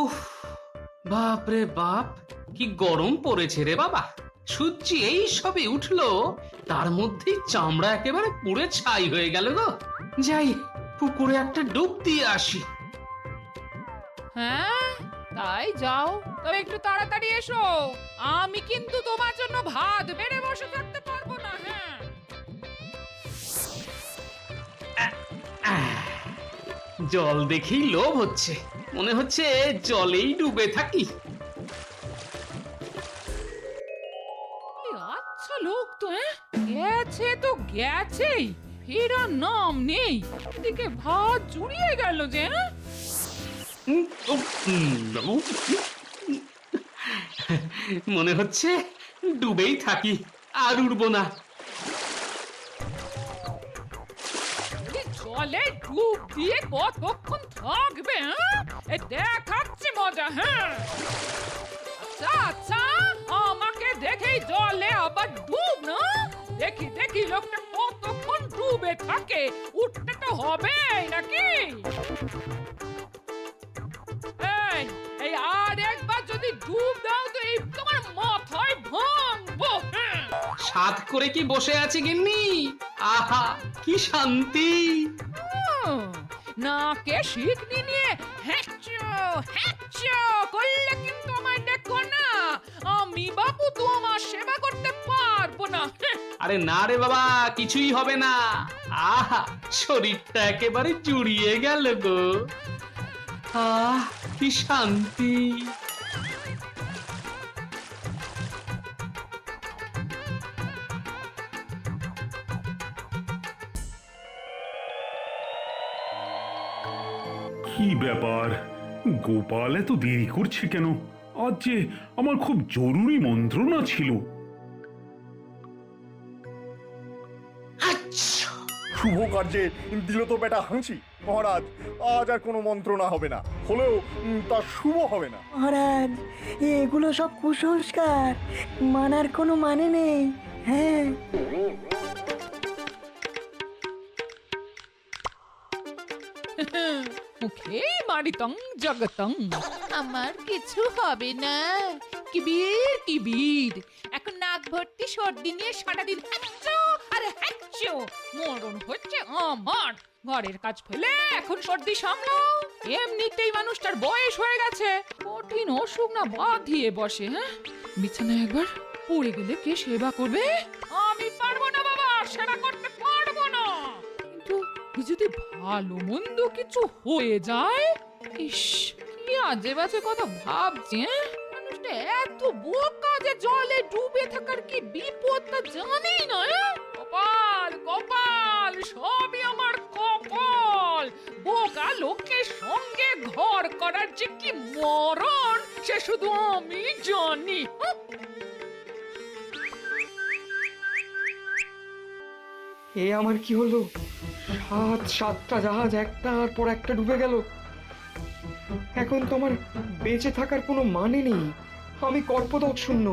উফ, বাপ রে বাপ, কি গরম পড়েছে রে বাবা। সূর্য এই সবে উঠলো, তার মধ্যেই চামড়া একেবারে পুড়ে ছাই হয়ে গেল গো। যাই, পুকুরে একটা ডুব দিয়ে আসি। হ্যাঁ, তাই যাও, তবে একটু তাড়াতাড়ি এসো। আমি কিন্তু তোমার জন্য ভাত বেড়ে বসে থাকতে পারবো না। হ্যাঁ, জল দেখেই লোভ হচ্ছে, মনে হচ্ছে জলেই ডুবে থাকি। আচ্ছা লোক তো, গেছে তো গেছেই, ফেরার নাম নেই। এদিকে ভাত জুড়িয়ে গেল যে। মনে হচ্ছে ডুবেই থাকি, আর উঠবো না। জলে ডুব দিয়ে কতক্ষণ থাকবে? দেখাচ্ছি মজা। হ্যাঁ, আচ্ছা আচ্ছা, আমাকে দেখেই জলে আবার ডুব না? দেখি দেখি লোকটা কতক্ষণ ডুবে থাকে, উঠতে তো হবে নাকি? এই আর একবার যদি ডুব দাও তো এই তোমার মাথায় ভাঙবো। সাধ করে কি বসে আছি গিন্নি? আহা, কি শান্তি। নাকে শিখনি নিয়ে হ্যাঁচো হ্যাঁচো করলে কিন্তু আমায় দেখো না, আমি বাবু তোমার সেবা করতে পারবো না। আরে না রে বাবা, কিছুই হবে না। আহা, শরীরটা একেবারে জুড়িয়ে গেল গো। আহ, কি শান্তি। কি ব্যাপার, গোপাল এত দেরি করছে কেন? আজ যে আমার খুব জরুরি মন্ত্রণা ছিল। শুভ কার্যে দিল তো বেটা হাঁচি। মহারাজ, আজ আর কোনো মন্ত্রণা হবে না, হলেও তা শুভ হবে না। মহারাজ, এগুলো সব কুসংস্কার, মানার কোনো মানে নেই। হ্যাঁ, মুখে মারিতং জগতং, আমার কিছু হবে না। কিবির কিবির, এখন নাক ভর্তি সর্দি নিয়ে সারাদিন হ্যাঁচো আর হ্যাঁচো। মরণ হচ্ছে আমার। ঘরের কাজ ফেলে এখন সর্দি সামলাও। এমনিতেই মানুষটার বয়স হয়ে গেছে, কঠিন অসুখ না বাঁধিয়ে বসে। হ্যাঁ, বিছানায় একবার পড়ে গেলে কে সেবা করবে? আমি পারবো না বাবা, সেবা করতে পারবো না। কিন্তু যদি ভালো মন্দ কিছু হয়ে যায়, ইস, কি আজে বাজে কথা ভাবছে। মানুষটা এত বোকা যে জলে ডুবে থাকার কি বিপদ তা জানেই না। কপাল কপাল, সবই আমার কপাল। বোকা লোকের সঙ্গে ঘর করার যে কি মরণ, সে শুধু আমি জানি। এ আমার কি হলো? সাতটা জাহাজ একটার পর একটা ডুবে গেল। এখন তো আমার বেঁচে থাকার কোনো মানে নেই। আমি কর্পদক শূন্য।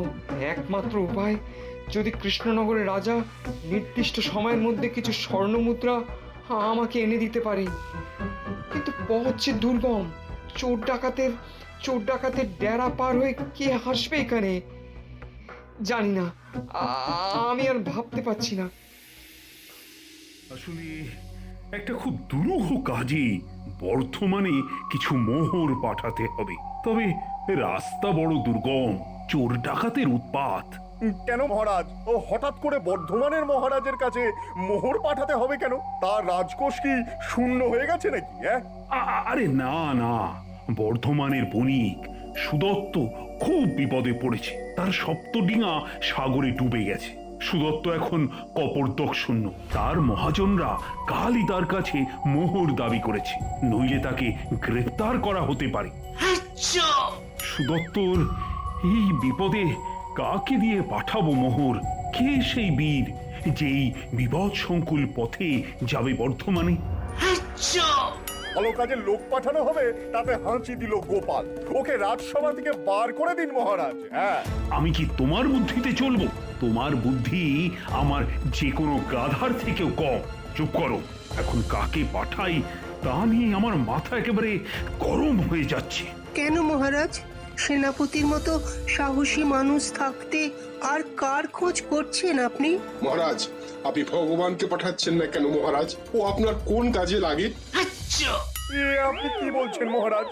একমাত্র উপায়, যদি কৃষ্ণনগরের রাজা নির্দিষ্ট সময়ের মধ্যে কিছু স্বর্ণ মুদ্রা আমাকে এনে দিতে পারে। কিন্তু পথ যে দুর্গম। চোর ডাকাতের ডেরা পার হয়ে কে আসবে এখানে জানি না। আমি আর ভাবতে পারছি না। আসলে একটা খুব দুরূহ কাজে বর্ধমানে কিছু মোহর পাঠাতে হবে। তবে রাস্তা বড় দুর্গম, চোর ডাকাতের উৎপাত। কেন মহারাজ, ও হঠাৎ করে বর্ধমানের মহারাজের কাছে মোহর পাঠাতে হবে কেন? তার রাজকোষ কি শূন্য হয়ে গেছে নাকি? আরে না না, বর্ধমানের বণিক সুদত্ত খুব বিপদে পড়েছে। তার সপ্তডিঙা সাগরে ডুবে গেছে। সুদত্ত এখন কপর্দক শূন্য। তার মহাজনরা কালই তার কাছে মোহর দাবি করেছে, নইলে তাকে গ্রেফতার করা হতে পারে। সুদত্তর এই বিপদে কাকে দিয়ে পাঠাবো মোহর? কে সেই বীর যেই বিপদ সংকুল পথে যাবে বর্ধমানে? ভালো কাজে লোক পাঠানো হবে, তাতে হাঁচি দিল গোপাল। ওকে রাজসভা থেকে বার করে দিন মহারাজ। হ্যাঁ, আমি কি তোমার বুদ্ধিতে চলবো? তোমার বুদ্ধি আমার যে কোনো গাধার থেকেও কম। চুপ করো। এখন কাকে পাঠাই তা নিয়ে আমার মাথা একেবারে গরম হয়ে যাচ্ছে। কেন মহারাজ? সেনাপতির মতো সাহসী মানুষ থাকতে আর কার খোঁজ করছেন আপনি? মহারাজ, আপনি ভগবানকে পাঠাচ্ছেন না কেন মহারাজ? ও আপনার কোন কাজে লাগে? আচ্ছা, এ আপনি কি বলছেন মহারাজ?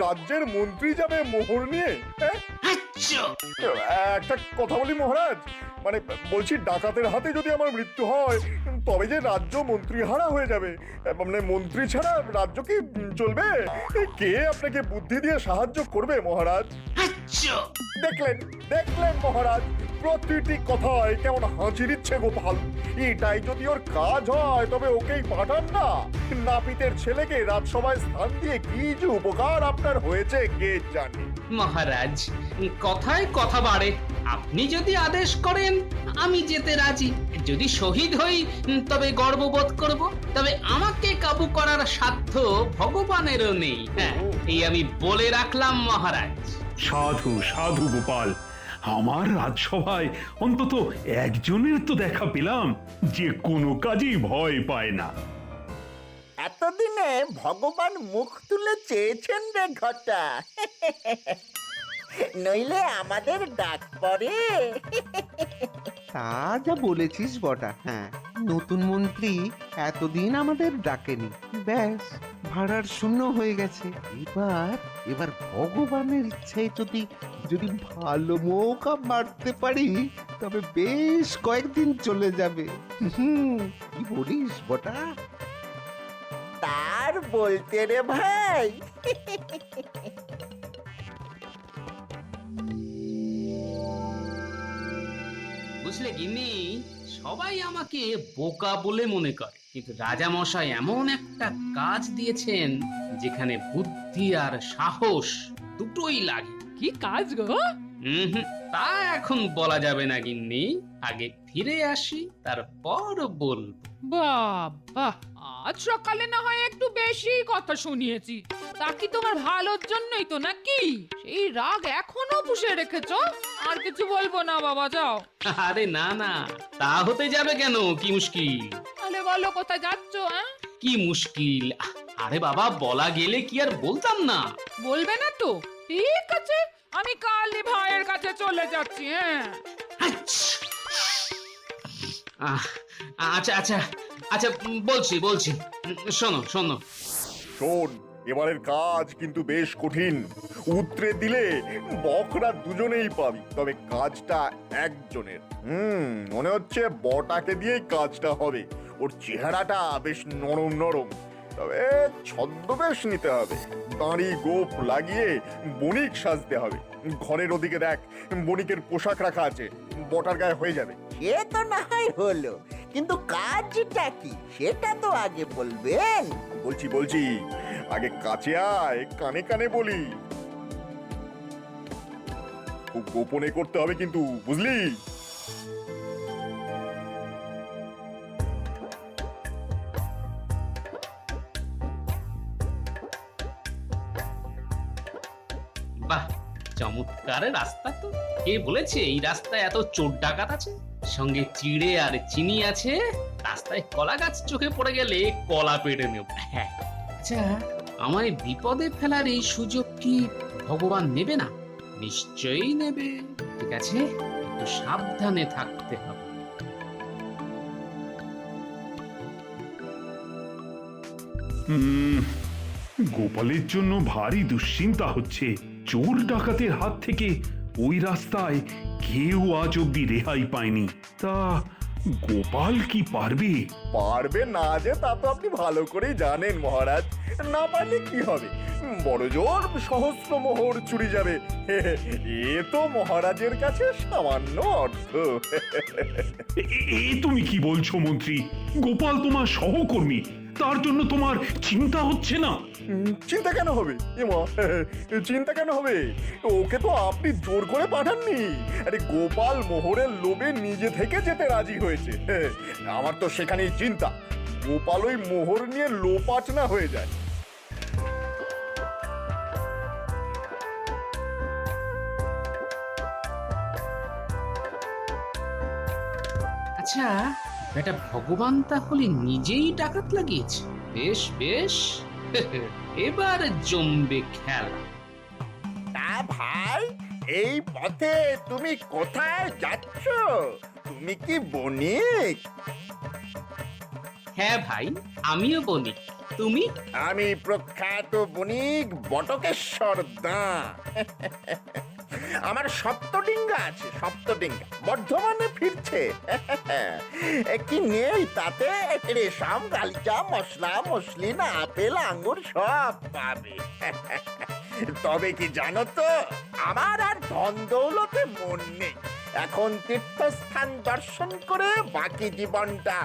রাজ্যের মন্ত্রী যাবে মোহর নিয়ে? হ্যাঁ? আচ্ছা। একটা কথা বলি মহারাজ, মানে বলছি ডাকাতের হাতে যদি আমার মৃত্যু হয় তবে যে রাজ্য মন্ত্রী হারা হয়ে যাবে। মানে মন্ত্রী ছাড়া রাজ্য কি চলবে? কে আপনাকে বুদ্ধি দিয়ে সাহায্য করবে মহারাজ? আচ্ছা। দেখলেন দেখলেন মহারাজ, প্রতিটি কথায় কেমন হাঁচি দিচ্ছে গোপাল। এটাই যদি ওর কাজ হয় তবে ওকেই পাঠান না। নাপিতের ছেলেকে রাজসভায় স্থান দিয়ে কি যে উপকার আপনার হয়েছে কে জানে। মহারাজ, কথায় কথা বাড়ে। আপনি যদি আদেশ করেন আমি যেতে রাজি। যদি শহীদ হই তবে গর্ববোধ করব। তবে আমাকে কাবু করার সাধ্য ভগবানেরও নেই। হ্যাঁ, এই আমি বলে রাখলাম মহারাজ। সাধু সাধু গোপাল, আমার রাজসভায় অন্তত একজনের তো দেখা পেলাম যে কোনো কাজেই ভয় পায় না। এতদিনে ভগবান মুখ তুলে চেয়েছেন রে ঘটা, নইলে আমাদের ডাক পড়ে। তা যা বলেছিস বটা, হ্যাঁ, নতুন মন্ত্রী এতদিন আমাদের ডাকেনি, ব্যাস ভাড়ার শূন্য হয়ে গেছে। এবার ভগবানের ইচ্ছায় যদি যদি ভালো মৌকা মারতে পারি তবে বেশ কয়েকদিন চলে যাবে। কি বলিস বটা? তার বলতে রে ভাই। বুঝলে গিন্নি, সবাই আমাকে বোকা বলে মনে করে, কিন্তু রাজা মশাই এমন একটা কাজ দিয়েছেন যেখানে বুদ্ধি আর সাহস দুটোই লাগে। কি কাজ গো? তা এখন বলা যাবে না গিন্নি, আগে ফিরে আসি তারপর বলবো। বাবা, আজ সকালে না হয় একটু বেশি কথা শুনিয়েছি। তা কি তোমার ভালোর জন্যই তো নাকি? সেই রাগ এখনো পুষে রেখেছো? আর কিছু বলবো না বাবা, যাও। আরে না না, তা হতে যাবে কেন? কি মুশকিল? তাহলে বলো কোথায় যাচ্ছো? হ্যাঁ, কি মুশকিল? আরে বাবা, বলা গেলে কি আর বলতাম না? বলবে না তো? ঠিক আছে, আমি কালই ভাইয়ের কাছে চলে যাচ্ছি। হ্যাঁ, আচ্ছা আচ্ছা আচ্ছা, বলছি। শোনো। শোন, এবারের কাজ কিন্তু বেশ কঠিন। উতরে দিলে বকরা দুজনেই পাবি, তবে কাজটা একজনের। মনে হচ্ছে বটাকে দিয়েই কাজটা হবে। ওর চেহারাটা বেশ নরম নরম, তবে ছদ্মবেশ নিতে হবে। দাঁড়ি গোপ লাগিয়ে বণিক সাজতে হবে। ঘরের ওদিকে দেখ, বণিকের পোশাক রাখা আছে, বটার গায়ে হয়ে যাবে। সে তো না হয় হলো, কিন্তু কাজটা কি সেটা তো আগে বলবেন। বলছি, আগে কাছে আয়, কানে কানে বলি। খুব গোপনে করতে হবে কিন্তু, বুঝলি? বাহ, চমৎকার রাস্তা তো। কে বলেছে এই রাস্তায় এত চোর ডাকাত আছে? সঙ্গে চিড়ে আর চিনি আছে। রাস্তায় কলা গাছ চোখে পড়ে গেলে কলা পেড়ে নেব। হ্যাঁ, আচ্ছা, আমায় বিপদে ফেলার এই সুযোগ কি ভগবান নেবে না? নিশ্চয়ই নেবে। ঠিক আছে, একটু সাবধানে থাকতে হবে। গোপালের জন্য ভারী দুশ্চিন্তা হচ্ছে। চোর ডাকাতের হাত থেকে ওই রাস্তায় কেউ আজ অব্দি রেহাই পায়নি। তা গোপাল কি পারবে? পারবে না যে তা তো আপনি ভালো করেই জানেন মহারাজ। না পারলে কি হবে? বড় জোর সহস্র মোহর চুরি যাবে। এ তো মহারাজের কাছে সামান্য অর্থ। এ তুমি কি বলছো মন্ত্রী? গোপাল তোমার সহকর্মী, তার জন্য তোমার চিন্তা হচ্ছে না? চিন্তা কেন হবে? চিন্তা কেন হবে? ওকে তো আপনি জোর করে পাঠাননি। আরে গোপাল মোহরের লোভে নিজে থেকে যেতে রাজি হয়েছে। আমার তো সেখানেই চিন্তা, গোপাল ওই মোহর নিয়ে লোপাট না হয়ে যায়। আচ্ছা, বেটা ভগবান তাহলে নিজেই ডাকাত লাগিয়েছে? বেশ বেশ এবার জমবে খেলা। তা ভাই, এই পথে তুমি কোথায় যাচ্ছ? তুমি কি বণিক? হ্যাঁ ভাই, আমিও বণিক। তুমি? আমি প্রখ্যাত বণিক বটকেশ্বর দা। আমার সপ্তডিঙ্গা আছে, সপ্তডিঙ্গা বর্ধমানে ফিরছে। কি নেই তাতে? রেশম, গালিচা, মশলা, মসলিন, আপেল, আঙ্গুর সব পাবে। তবে কি জানো তো, আমার আর ধন দৌলতে মন নেই। এখন তীর্থস্থান দর্শন করে বাকি জীবনটা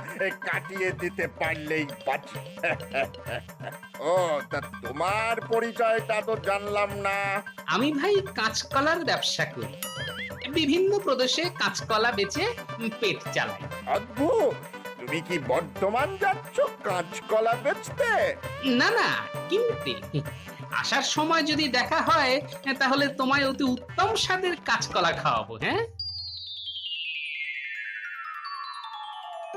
কাটিয়ে দিতে পারলেই বাঁচি। ও তা তোমার পরিচয়টা তো জানলাম না। আমি ভাই কাঁচকলার ব্যবসা করি, বিভিন্ন প্রদেশে কাঁচকলা বেচে পেট চালাই। অদ্ভুত, তুমি কি বর্ধমান যাচ্ছ কাঁচকলা বেচতে? না না, কিনতে। আসার সময় যদি দেখা হয় তাহলে তোমায় অতি উত্তম স্বাদের কাঁচকলা খাওয়াবো। হ্যাঁ,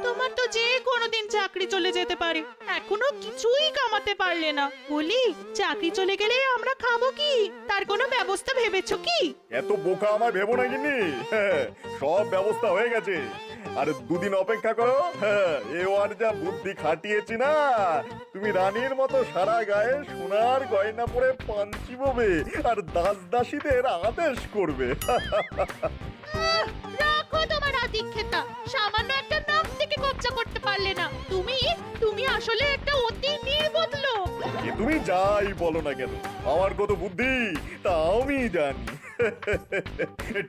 তোমার তো যে কোনোদিন চাকরি চলে যেতে পারে, এখনো কিছুই কামাতে পারলে না। বলি, চাকরি চলে গেলে আমরা খাবো কি? তার কোনো ব্যবস্থা ভেবেছো কি? এত বোকা আমার ভেবো না কিনি। সব ব্যবস্থা হয়ে গেছে, আর দুদিন অপেক্ষা করো। এবার যা বুদ্ধি খাটিয়েছি না, তুমি রানীর মতো সারা গায়ে সোনার গয়না পরে পাঞ্চি ববে আর দাস দাসীদের আদেশ করবে। রাখো তোমার আদিক্ষেতা, সামান্য একটা নাম থেকে কবজা করতে পারলে না। তুমি আসলে একটা অতি নির্বোধ লোক। এ তুমি যাই বলো না কেন, আমার কত বুদ্ধি তা আমি জানি।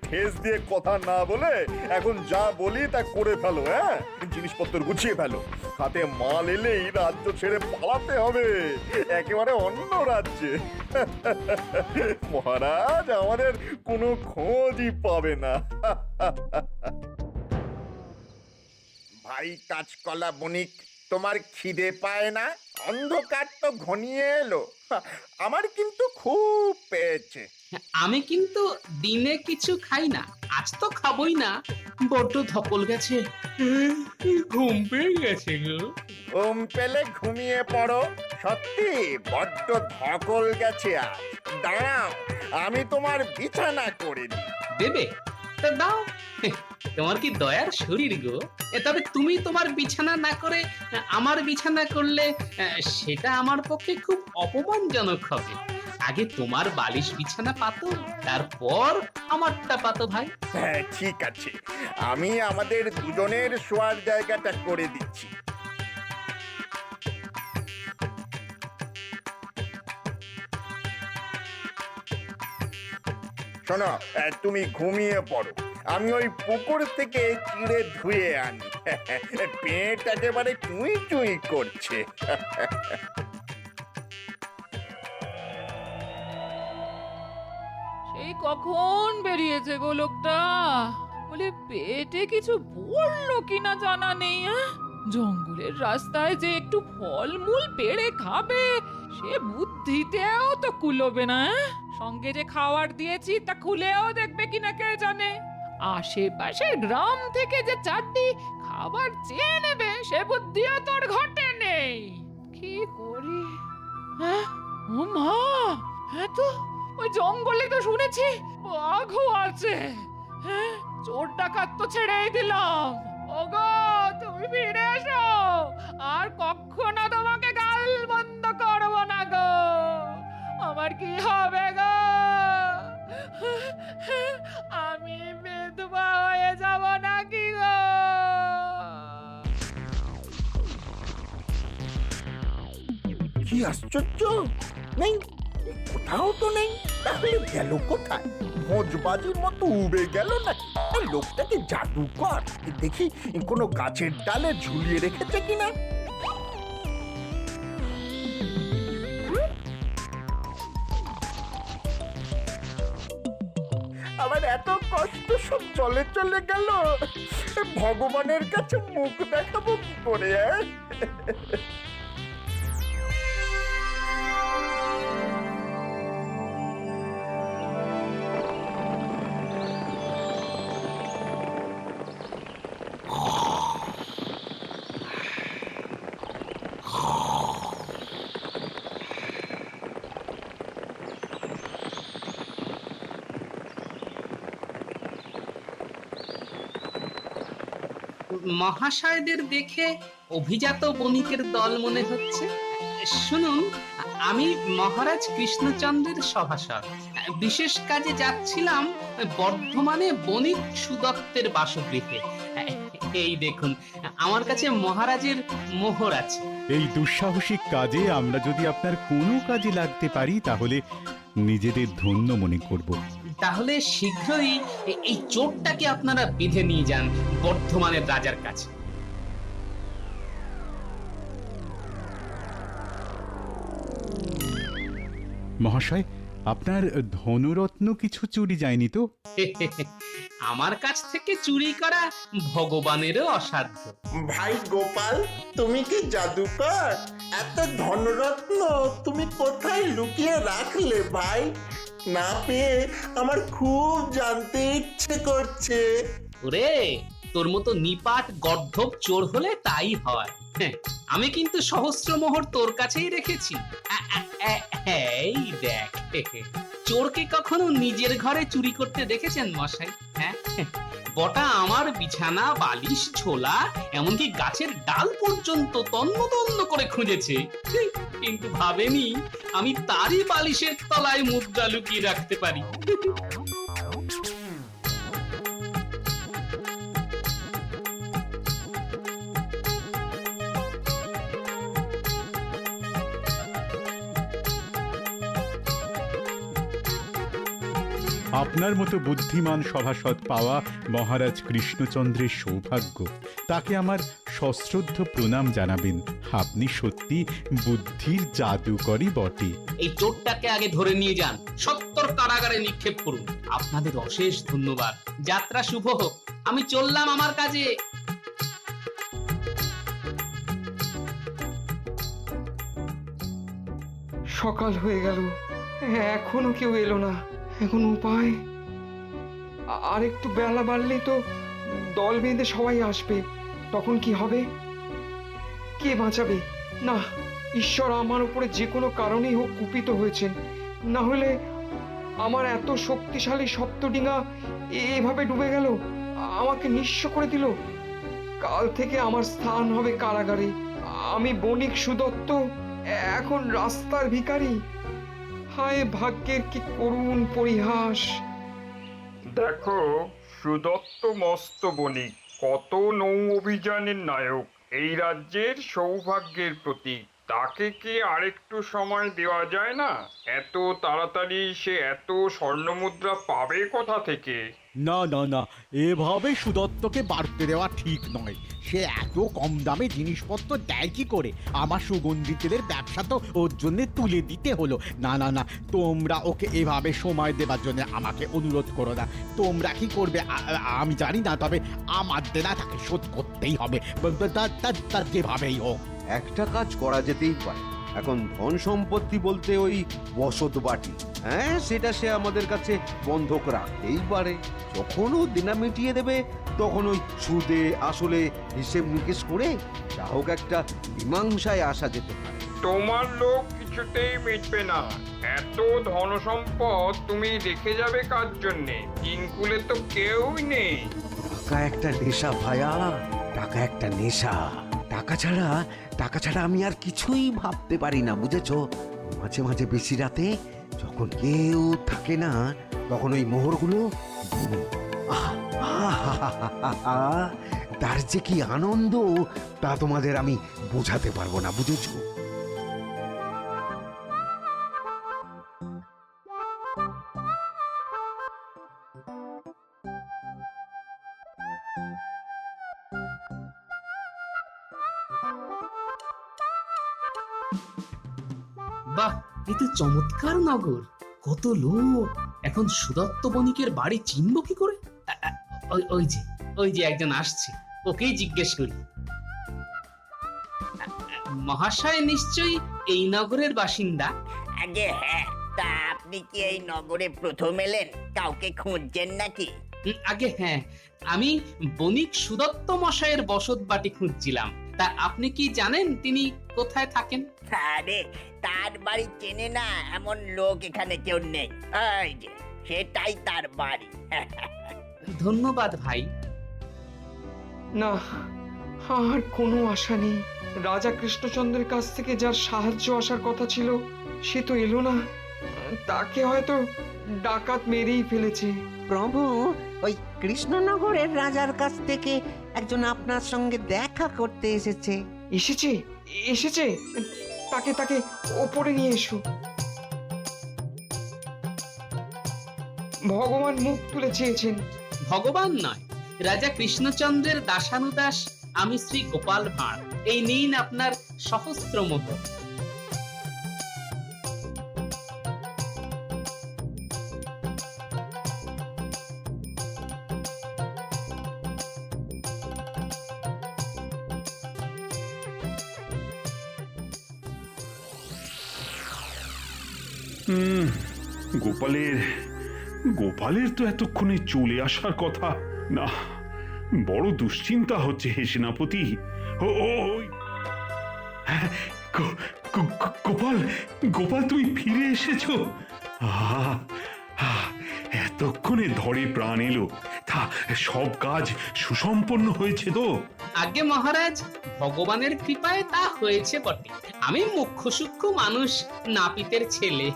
ঠেস দিয়ে কথা না বলে এখন যা বলি তা করে ফেলো। হ্যাঁ, জিনিসপত্র গুছিয়ে ফেলো। হাতে মাল এলেই রাজ্য ছেড়ে পালাতে হবে একেবারে অন্য রাজ্যে। মহারাজ আমাদের কোনো খোঁজই পাবে না। ভাই কাঁচকলা বণিক, তোমার খিদে পায় না? অন্ধকার তো ঘনিয়ে এলো, আমার কিন্তু খুব পেয়েছে। আমি কিন্তু দিনে কিছু খাই না, আজ তো খাবই না, বড্ড ধকল গেছে, ঘুম পেয়ে গেছে গো। ঘুম পেলে ঘুমিয়ে পড়ো। সত্যি বড্ড ধকল গেছে আজ। দাঁড়াও, আমি তোমার বিছানা করে দিই। দেবে? তা দাও। তোমার কি দয়ার শরীর গো। তবে তুমি তোমার বিছানা না করে আমার বিছানা করলে সেটা আমার পক্ষে খুব অপমানজনক হবে। আগে তোমার বালিশ বিছানা পাতো, তারপর আমারটা পাতো ভাই। হ্যাঁ ঠিক আছে, আমি আমাদের দুজনের শোয়ার জায়গাটা করে দিচ্ছি। শোনো, তুমি ঘুমিয়ে পড়ো, আমি ওই পুকুর থেকে চিড়ে ধুয়ে আনি। পেট একেবারে চুই চুই করছে। সেই কখন বেরিয়েছে গো লোকটা? বলে পেটে কিছু পড়লো কিনা জানা নেই। জঙ্গলের রাস্তায় যে একটু ফলমূল পেড়ে খাবে সে বুদ্ধিতেও তো কুলোবে না। সঙ্গে যে খাবার দিয়েছি তা খুলেও দেখবে কিনা কে জানে। আশেপাশের গ্রাম থেকে যে চারটি খাবার চেয়ে নেবে সে বুদ্ধিও তোর ঘটে নেই। কি করি? ও মা, হ্যাঁ তো ওই জঙ্গলে তো শুনেছি বাঘও আছে। হ্যাঁ, চোর ডাকাত তো ছেড়েই দিলাম। ওগো, তুমি ফিরে এসো, আর কখনো তোমাকে গাল বন্ধ করবো না গো। আমার কি হবে গো? আমি বিধবা হয়ে যাব নাকি গো? কি আশ্চর্য, নেই কোথাও তো নেই। তাহলে গেল কোথায়? ভোজবাজির মতো উড়ে গেল না? লোকটাকে জাদুকর, দেখি কোনো গাছের ডালে ঝুলিয়ে রেখেছে কিনা। আবার এত কষ্ট সব চলে চলে গেল, ভগবানের কাছে মুখ দেখাবো কি করে? মহাশয়দের দেখে অভিজাত বণিকের দল মনে হচ্ছে। শুনুন, আমি মহারাজ কৃষ্ণচন্দ্রের সভাসদ। বিশেষ কাজে যাচ্ছিলাম বর্ধমানে বণিক সুদত্তের বাসগৃহে। এই দেখুন, আমার কাছে মহারাজের মোহর আছে। এই দুঃসাহসিক কাজে আমরা যদি আপনার কোনো কাজে লাগতে পারি তাহলে নিজেদের ধন্য মনে করব। তাহলে শীঘ্রই এই চোরটাকে আপনারা বেঁধে নিয়ে যান বর্ধমানের রাজার কাছে। মহাশয়, আপনার ধনরত্ন কিছু চুরি যায়নি তো? আমার কাছ থেকে চুরি করা ভগবানেরও অসাধ্য। ভাই গোপাল, তুমি কি জাদুকর? এত ধনরত্ন তুমি কোথায় লুকিয়ে রাখলে ভাই? না পেয়ে আমার খুব জানতে ইচ্ছে করছে। ওরে, তোর মতো নিপাট গর্ধব চোর হলে তাই হয়। আমি কিন্তু সহস্রমোহর তোর কাছেই রেখেছি। এই দেখ, চোরকে কখনো নিজের ঘরে চুরি করতে দেখেছেন মশাই? হ্যাঁ, বটা আমার বিছানা, বালিশ, ঝোলা, এমনকি গাছের ডাল পর্যন্ত তন্ন তন্ন করে খুঁজেছে, কিন্তু ভাবেনি আমি তারই বালিশের তলায় মুদ্রা লুকিয়ে রাখতে পারি। আপনার মতো বুদ্ধিমান সভাসদ পাওয়া মহারাজ কৃষ্ণচন্দ্রের সৌভাগ্য। তাকে আমার সশ্রদ্ধ প্রণাম জানাবেন। আপনি সত্যি বুদ্ধির জাদুকরই বটে। এই চোরটাকে আগে ধরে নিয়ে যান, 70 কারাগারে নিক্ষেপ করুন। আপনাদের অশেষ ধন্যবাদ। যাত্রা শুভ হোক। আমি চললাম আমার কাজে। সকাল হয়ে গেল, এখনো কেউ এলো না। এখন উপায়, আর একটু বেলা বাড়লেই তো দল বেঁধে সবাই আসবে। তখন কি হবে? কে বাঁচাবে? না, ঈশ্বর আমার উপরে যে কোনো কারণেই হোক কুপিত হয়েছেন। না হলে আমার এত শক্তিশালী সপ্তডিঙা এভাবে ডুবে গেল, আমাকে নিঃস্ব করে দিল। কাল থেকে আমার স্থান হবে কারাগারে। আমি বণিক সুদত্ত এখন রাস্তার ভিখারি। হায় ভাগ্যের কি করুণ পরিহাস! দেখো, সুদত্ত মস্ত বণিক, কত নৌ অভিযানের নায়ক, এই রাজ্যের সৌভাগ্যের প্রতীক। তাকে কি আরেকটু সময় দেওয়া যায় না? এত তাড়াতাড়ি সে এত স্বর্ণমুদ্রা পাবে কোথা থেকে? না না না, এভাবে সুদত্তকে বাড়তে দেওয়া ঠিক নয়। সে এত কম দামে জিনিসপত্র দেয় কি করে? আমার সুগন্ধি তেলের ব্যবসা তো ওর জন্য তুলে দিতে হলো। না না না, তোমরা ওকে এভাবে সময় দেবার জন্য আমাকে অনুরোধ করো না। তোমরা কি করবে আমি জানি না, তবে আমার দেনা তাকে শোধ করতেই হবে, তার যেভাবেই হোক। একটা কাজ করা যেতেই পারে। এখন ধন সম্পত্তি বলতে ওই বসত বাটি, হ্যাঁ, সেটা সে আমাদের কাছে বন্ধক রাখতেই পারে। যখন ও দেনা মিটিয়ে দেবে তখন ওই সুদে আসলে হিসেব নিকেশ করে যা হোক একটা মীমাংসায় আসা যেতে পারে। তোমার লোক কিছুতেই মিটবে না। এত ধন সম্পদ তুমি রেখে যাবে কার জন্যে? কিংকুলে তো কেউই নেই। টাকা একটা নেশা ভায়া, টাকা একটা নেশা। টাকা ছাড়া আমি আর কিছুই ভাবতে পারি না, বুঝেছো? মাঝে মাঝে বেশি রাতে যখন কেউ থাকে না, তখন ওই মোহরগুলো তার যে কি আনন্দ তা তোমাদের আমি বোঝাতে পারবো না, বুঝেছো? বাহ, এ তো চমৎকার নগর। কত লোক। এখন সুদত্ত বণিকের বাড়ি চিনব কি করে? ওই যে একজন আসছে, ওকেই জিজ্ঞেস করি। মহাশয় নিশ্চয়ই এই নগরের বাসিন্দা? আগে হ্যাঁ, তা আপনি কি এই নগরে প্রথম এলেন? কাউকে খুঁজছেন নাকি? আগে হ্যাঁ, আমি বণিক সুদত্ত মশাইয়ের বসত বাটি খুঁজছিলাম। তা আপনি কি জানেন তিনি কোথায় থাকেন? আরে, তার বাড়ি চেনে না এমন লোক এখানে কেউ নেই। এই যে, সেটাই তার বাড়ি। ধন্যবাদ ভাই। না, আর কোনো আশা নেই। রাজা কৃষ্ণচন্দ্রের কাছ থেকে যার সাহায্য আসার কথা ছিল সে তো এলো না। তাকে হয়তো ডাকাত মেরেই ফেলেছে। প্রভু, ওই কৃষ্ণনগরের রাজার কাছ থেকে একজন আপনার সঙ্গে দেখা করতে এসেছে। এসেছে এসেছে তাকে তাকে ওপরে নিয়ে এসো। ভগবান মুখ তুলে চেয়েছেন। ভগবান নয়, রাজা কৃষ্ণচন্দ্রের দাসানুদাস আমি শ্রী গোপাল ভাঁড়। এই নিন আপনার সহস্র মোহর। গোপালের গোপালের তো এতক্ষণে চলে আসার কথা না। বড় দুশ্চিন্তা হচ্ছে হে সেনাপতি। ওই হ্যাঁ, গোপাল, গোপাল তুমি ফিরে এসেছো। আহা, এতক্ষণে ধরে প্রাণ এলো। তা সব কাজ সুসম্পন্ন হয়েছে তো? আগে মহারাজ, ভগবানের কৃপায় তা হয়েছে বটে। আমি মুখ্য সূক্ষ্ম মানুষ, নাপিতের ছেলে।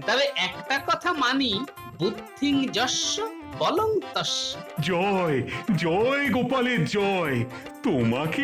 তবে একটা কথা মানি, বুদ্ধিং যস্য বলং তস্য। জয় জয় গোপালের জয়। তোমাকে